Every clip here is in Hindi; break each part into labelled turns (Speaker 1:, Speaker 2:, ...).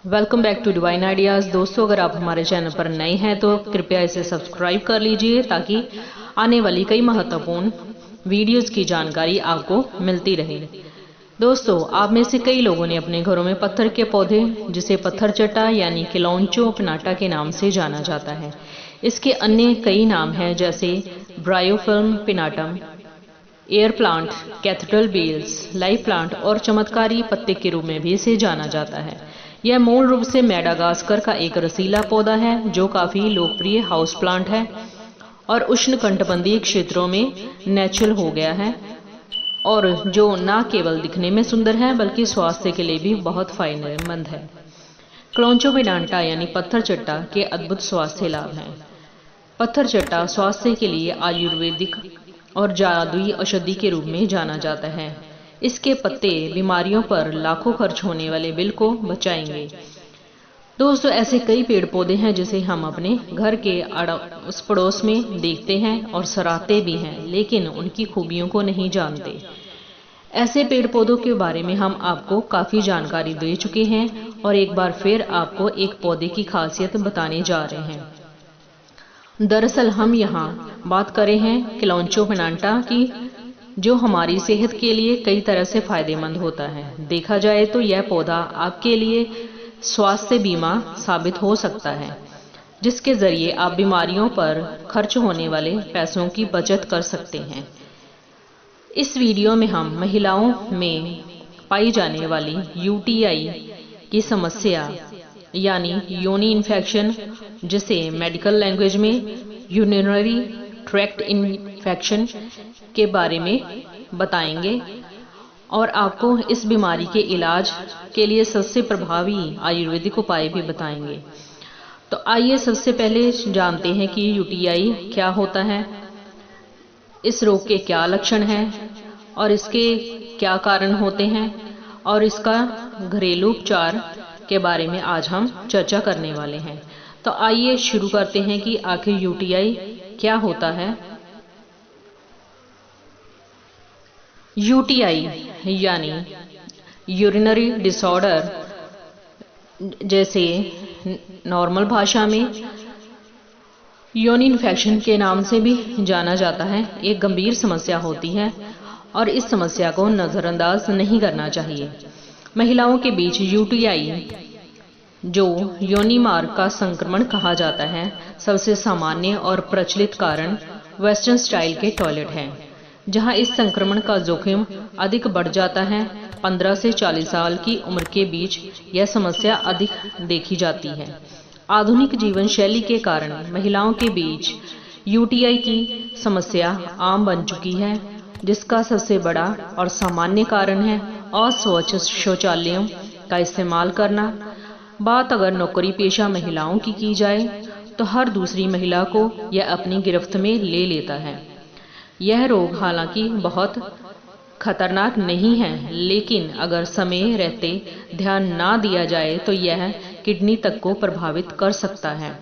Speaker 1: Welcome back to Divine Ideas. दोस्तों, अगर आप हमारे चैनल पर नए हैं तो कृपया इसे सब्सक्राइब कर लीजिए ताकि आने वाली कई महत्वपूर्ण वीडियोस की जानकारी आपको मिलती रहे। दोस्तों, आप में से कई लोगों ने अपने घरों में पत्थर के पौधे, जिसे पत्थर चट्टा यानी किलौंचो पिनाटा के नाम से जाना जाता है। इसके अन्य कई नाम हैं, जैसे bryophyllum pinnatum, air plant, cathedral bells, live plant और चमत्कारी पत्ते के रूप में भी इसे जाना जाता है। यह मूल रूप से मेडागास्कर का एक रसीला पौधा है जो काफी लोकप्रिय हाउस प्लांट है और उष्णकटिबंधीय क्षेत्रों में नेचुरल हो गया है, और जो न केवल दिखने में सुंदर है बल्कि स्वास्थ्य के लिए भी बहुत फायदेमंद है। किलौंचो पिनाटा यानी पत्थर चट्टा के अद्भुत स्वास्थ्य लाभ हैं। पत्थर चट्टा स्वास्थ्य के लिए आयुर्वेदिक और जादुई औषधि के रूप में जाना जाता है। इसके पत्ते बीमारियों पर लाखों खर्च होने वाले बिल को बचाएंगे। दोस्तों, ऐसे कई पेड़ पौधे हैं जिसे हम अपने घर के उस पड़ोस में देखते हैं और सराहते भी हैं, लेकिन उनकी खूबियों को नहीं जानते। ऐसे पेड़ पौधों के बारे में हम आपको काफी जानकारी दे चुके हैं और एक बार फिर आपको एक पौधे की खासियत बताने जा रहे हैं। दरअसल हम यहाँ बात कर रहे हैं किलौंचो पिनाटा की, जो हमारी सेहत के लिए कई तरह से फायदेमंद होता है। देखा जाए तो यह पौधा आपके लिए स्वास्थ्य बीमा साबित हो सकता है, जिसके जरिए आप बीमारियों पर खर्च होने वाले पैसों की बचत कर सकते हैं। इस वीडियो में हम महिलाओं में पाई जाने वाली यूटीआई की समस्या यानी योनि इन्फेक्शन, जिसे मेडिकल लैंग्वेज में यूरिनरी ट्रैक्ट इन्फेक्शन के बारे में बताएंगे और आपको इस बीमारी के इलाज के लिए सबसे प्रभावी आयुर्वेदिक उपाय भी बताएंगे। तो आइए सबसे पहले जानते हैं कि यूटीआई क्या होता है, इस रोग के क्या लक्षण हैं और इसके क्या कारण होते हैं, और इसका घरेलू उपचार के बारे में आज हम चर्चा करने वाले हैं। तो आइए शुरू करते हैं कि आखिर यूटीआई क्या होता है। यूटीआई यानी यूरिनरी डिसऑर्डर, जैसे नॉर्मल भाषा में योनि इन्फेक्शन के नाम से भी जाना जाता है, एक गंभीर समस्या होती है और इस समस्या को नजरअंदाज नहीं करना चाहिए। महिलाओं के बीच यूटीआई, जो योनि मार्ग का संक्रमण कहा जाता है, सबसे सामान्य और प्रचलित कारण वेस्टर्न स्टाइल के टॉयलेट है, जहां इस संक्रमण का जोखिम अधिक बढ़ जाता है। 15 से 40 साल की उम्र के बीच यह समस्या अधिक देखी जाती है। आधुनिक जीवन शैली के कारण महिलाओं के बीच यूटीआई की समस्या आम बन चुकी है, जिसका सबसे बड़ा और सामान्य कारण है अस्वच्छ शौचालयों का इस्तेमाल करना। बात अगर नौकरी पेशा महिलाओं की जाए तो हर दूसरी महिला को यह अपनी गिरफ्त में ले लेता है। यह रोग हालांकि बहुत खतरनाक नहीं है, लेकिन अगर समय रहते ध्यान ना दिया जाए तो यह किडनी तक को प्रभावित कर सकता है।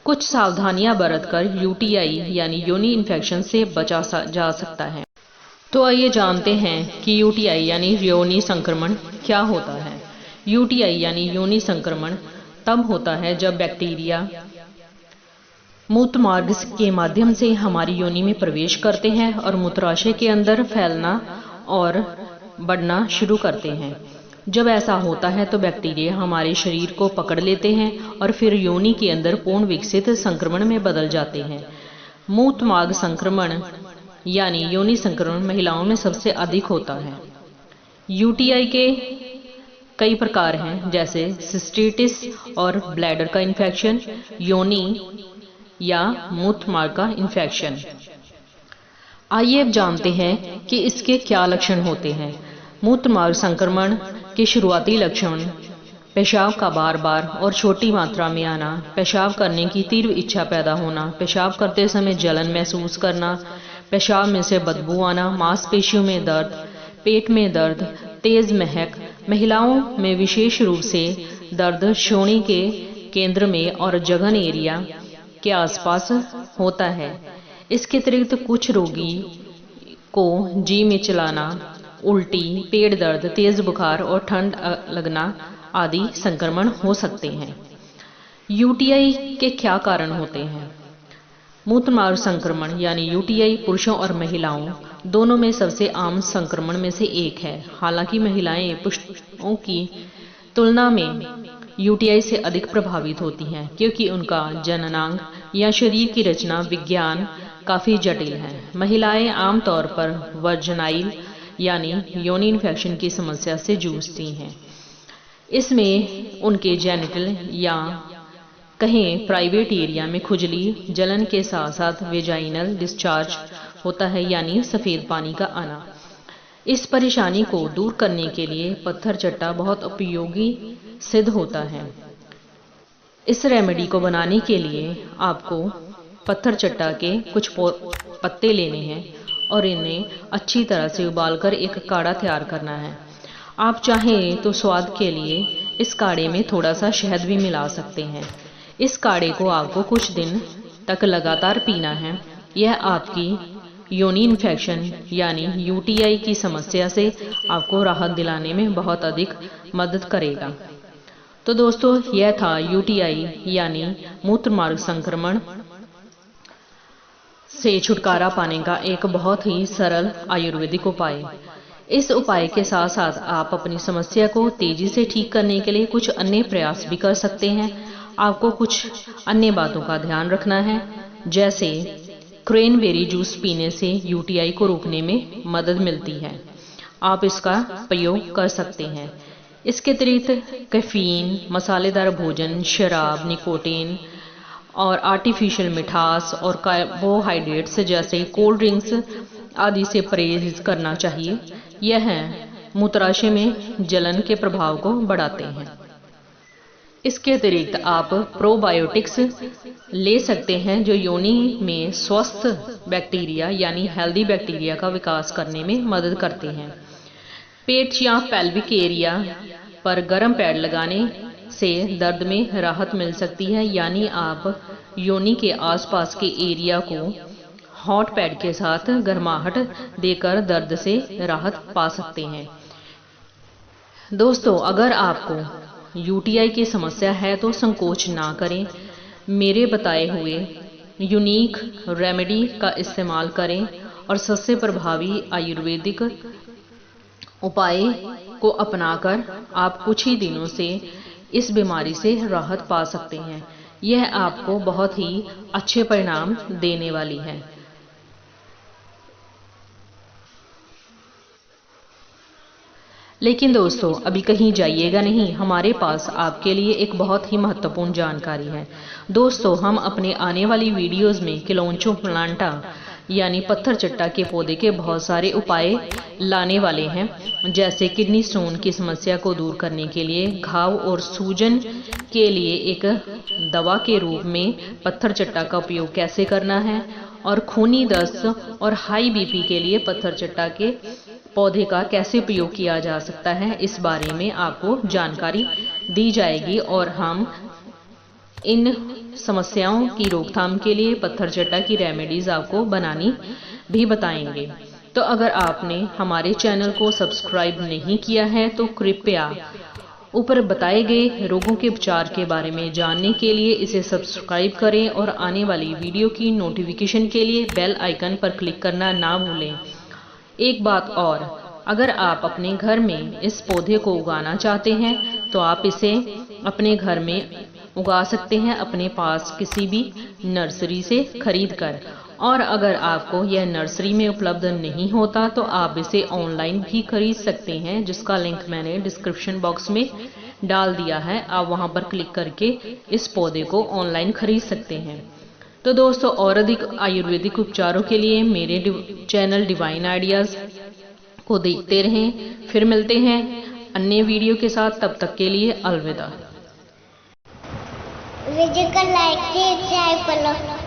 Speaker 1: कुछ सावधानियां बरतकर यूटीआई यानी योनि इन्फेक्शन से बचा जा सकता है। तो आइए जानते हैं कि यूटीआई यानी योनि संक्रमण क्या होता है। यूटीआई यानी योनि संक्रमण तब होता है जब बैक्टीरिया मूत्र मार्ग के माध्यम से हमारी योनि में प्रवेश करते हैं और मूत्राशय के अंदर फैलना और बढ़ना शुरू करते हैं। जब ऐसा होता है तो बैक्टीरिया हमारे शरीर को पकड़ लेते हैं और फिर योनि के अंदर पूर्ण विकसित संक्रमण में बदल जाते हैं। मूत्र मार्ग संक्रमण यानी योनि संक्रमण महिलाओं में सबसे अधिक होता है। यूटीआई के कई प्रकार हैं, जैसे सिस्टिटिस और ब्लैडर का इन्फेक्शन, योनि या मूत्र मार्ग का इन्फेक्शन। आइए अब जानते हैं कि इसके क्या लक्षण होते हैं। मूत्र मार्ग संक्रमण के शुरुआती लक्षण पेशाब का बार बार और छोटी मात्रा में आना, पेशाब करने की तीव्र इच्छा पैदा होना, पेशाब करते समय जलन महसूस करना, पेशाब में से बदबू आना, मांसपेशियों में दर्द, पेट में दर्द, तेज महक, महिलाओं में विशेष रूप से दर्द श्रोणि के केंद्र में और जघन एरिया के आसपास होता है। इसके अतिरिक्त कुछ रोगी को जी में चलाना, उल्टी, पेट दर्द, तेज बुखार और ठंड लगना आदि संक्रमण हो सकते हैं। यूटीआई के क्या कारण होते हैं? मूत्र मार्ग संक्रमण यानी यूटीआई पुरुषों और महिलाओं दोनों में सबसे आम संक्रमण में से एक है। हालांकि महिलाएं पुरुषों की तुलना में यूटीआई से अधिक प्रभावित होती हैं क्योंकि उनका जननांग या शरीर की रचना विज्ञान काफी जटिल है। महिलाएं आमतौर पर वर्जनाइल यानी योनि इन्फेक्शन की समस्या से जूझती हैं। इसमें उनके जेनिटल या कहीं प्राइवेट एरिया में खुजली, जलन के साथ साथ वेजाइनल डिस्चार्ज होता है यानी सफेद पानी का आना। इस परेशानी को दूर करने के लिए पत्थर चट्टा बहुत उपयोगी सिद्ध होता है। इस रेमेडी को बनाने के लिए आपको पत्थर चट्टा के कुछ पत्ते लेने हैं और इन्हें अच्छी तरह से उबालकर एक काढ़ा तैयार करना है। आप चाहें तो स्वाद के लिए इस काढ़े में थोड़ा सा शहद भी मिला सकते हैं। इस काढ़े को आपको कुछ दिन तक लगातार पीना है। यह आपकी योनि इन्फेक्शन यानी यूटीआई की समस्या से आपको राहत दिलाने में बहुत अधिक मदद करेगा। तो दोस्तों, यह था यूटीआई यानी मूत्र मार्ग संक्रमण से छुटकारा पाने का एक बहुत ही सरल आयुर्वेदिक उपाय। इस उपाय के साथ साथ आप अपनी समस्या को तेजी से ठीक करने के लिए कुछ अन्य प्रयास भी कर सकते हैं। आपको कुछ अन्य बातों का ध्यान रखना है, जैसे क्रैनबेरी जूस पीने से यूटीआई को रोकने में मदद मिलती है। आप इसका प्रयोग कर सकते हैं। इसके अतिरिक्त कैफीन, मसालेदार भोजन, शराब, निकोटीन और आर्टिफिशियल मिठास और कार्बोहाइड्रेट्स जैसे कोल्ड ड्रिंक्स आदि से परहेज करना चाहिए। यह मूत्राशय में जलन के प्रभाव को बढ़ाते हैं। इसके अतिरिक्त आप प्रोबायोटिक्स ले सकते हैं जो योनि में स्वस्थ बैक्टीरिया यानी हेल्दी बैक्टीरिया का विकास करने में मदद करते हैं। पेट या पेल्विक एरिया पर गर्म पैड लगाने से दर्द में राहत मिल सकती है, यानी आप योनि के आसपास के एरिया को हॉट पैड के साथ गर्माहट देकर दर्द से राहत पा सकते हैं। दोस्तों, अगर आपको यूटीआई की समस्या है तो संकोच ना करें। मेरे बताए हुए यूनिक रेमेडी का इस्तेमाल करें और सबसे प्रभावी आयुर्वेदिक उपाय को अपनाकर आप कुछ ही दिनों से इस बीमारी से राहत पा सकते हैं। यह आपको बहुत ही अच्छे परिणाम देने वाली है। लेकिन दोस्तों, अभी कहीं जाइएगा नहीं, हमारे पास आपके लिए एक बहुत ही महत्वपूर्ण जानकारी है। दोस्तों, हम अपने आने वाली वीडियोस में किलोंचो प्लांटा यानी पत्थर चट्टा के पौधे के बहुत सारे उपाय लाने वाले हैं, जैसे किडनी स्टोन की समस्या को दूर करने के लिए, घाव और सूजन के लिए एक दवा के रूप में पत्थर चट्टा का उपयोग कैसे करना है, और खूनी दस्त और हाई बीपी के लिए पत्थर चट्टा के पौधे का कैसे उपयोग किया जा सकता है, इस बारे में आपको जानकारी दी जाएगी। और हम इन समस्याओं की रोकथाम के लिए पत्थर चट्टा की रेमेडीज आपको बनानी भी बताएंगे। तो अगर आपने हमारे चैनल को सब्सक्राइब नहीं किया है तो कृपया ऊपर बताए गए रोगों के उपचार के बारे में जानने के लिए इसे सब्सक्राइब करें और आने वाली वीडियो की नोटिफिकेशन के लिए बेल आइकन पर क्लिक करना ना भूलें। एक बात और, अगर आप अपने घर में इस पौधे को उगाना चाहते हैं तो आप इसे अपने घर में उगा सकते हैं, अपने पास किसी भी नर्सरी से खरीद कर। और अगर आपको यह नर्सरी में उपलब्ध नहीं होता तो आप इसे ऑनलाइन भी खरीद सकते हैं, जिसका लिंक मैंने डिस्क्रिप्शन बॉक्स में डाल दिया है। आप वहां पर क्लिक करके इस पौधे को ऑनलाइन खरीद सकते हैं। तो दोस्तों, और अधिक आयुर्वेदिक उपचारों के लिए मेरे चैनल डिवाइन आइडियाज को देखते रहें। फिर मिलते हैं अन्य वीडियो के साथ, तब तक के लिए अलविदा।
Speaker 2: वीडियो को लाइक कीजिए, शेयर करो।